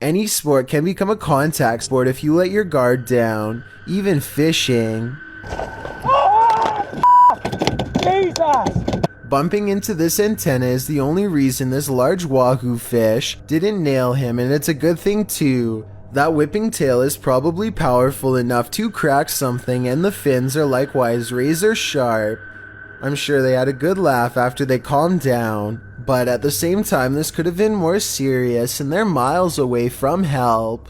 Any sport can become a contact sport if you let your guard down, even fishing. Jesus! Bumping into this antenna is the only reason this large wahoo fish didn't nail him, and it's a good thing too. That whipping tail is probably powerful enough to crack something, and the fins are likewise razor sharp. I'm sure they had a good laugh after they calmed down, but at the same time this could have been more serious and they're miles away from help.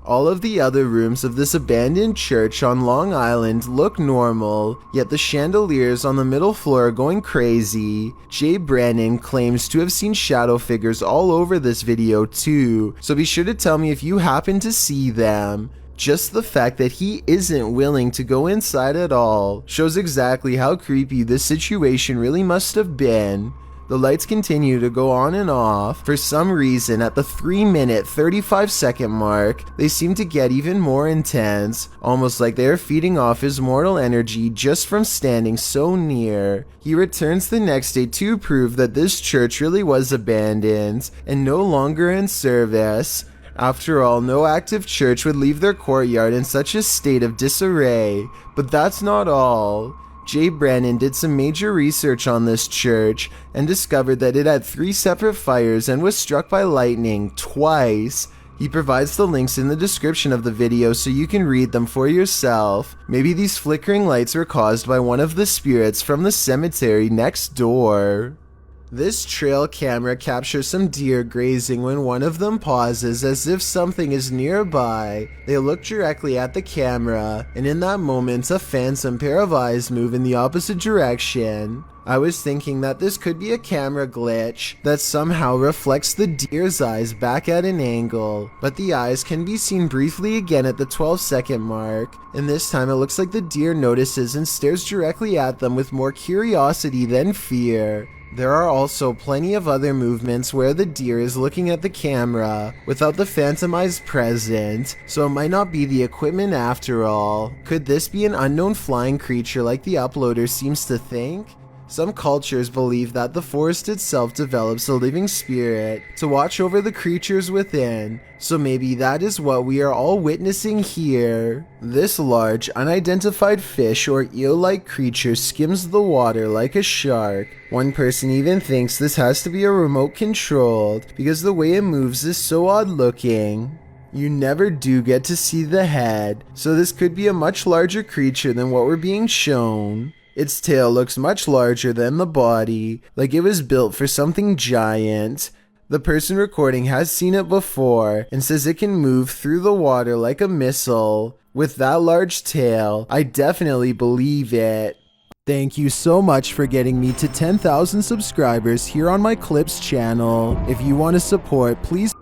All of the other rooms of this abandoned church on Long Island look normal, yet the chandeliers on the middle floor are going crazy. Jay Brannon claims to have seen shadow figures all over this video too, so be sure to tell me if you happen to see them. Just the fact that he isn't willing to go inside at all shows exactly how creepy this situation really must have been. The lights continue to go on and off. For some reason, at the 3-minute 35-second mark, they seem to get even more intense, almost like they are feeding off his mortal energy just from standing so near. He returns the next day to prove that this church really was abandoned and no longer in service. After all, no active church would leave their courtyard in such a state of disarray. But that's not all. Jay Brannon did some major research on this church and discovered that it had 3 separate fires and was struck by lightning twice. He provides the links in the description of the video so you can read them for yourself. Maybe these flickering lights were caused by one of the spirits from the cemetery next door. This trail camera captures some deer grazing when one of them pauses as if something is nearby. They look directly at the camera, and in that moment a phantom pair of eyes move in the opposite direction. I was thinking that this could be a camera glitch that somehow reflects the deer's eyes back at an angle, but the eyes can be seen briefly again at the 12-second mark, and this time it looks like the deer notices and stares directly at them with more curiosity than fear. There are also plenty of other movements where the deer is looking at the camera without the phantom eyes present, so it might not be the equipment after all. Could this be an unknown flying creature like the uploader seems to think? Some cultures believe that the forest itself develops a living spirit to watch over the creatures within, so maybe that is what we are all witnessing here. This large, unidentified fish or eel-like creature skims the water like a shark. One person even thinks this has to be a remote controlled because the way it moves is so odd looking. You never do get to see the head, so this could be a much larger creature than what we're being shown. Its tail looks much larger than the body, like it was built for something giant. The person recording has seen it before and says it can move through the water like a missile. With that large tail, I definitely believe it. Thank you so much for getting me to 10,000 subscribers here on my Clips channel. If you want to support, please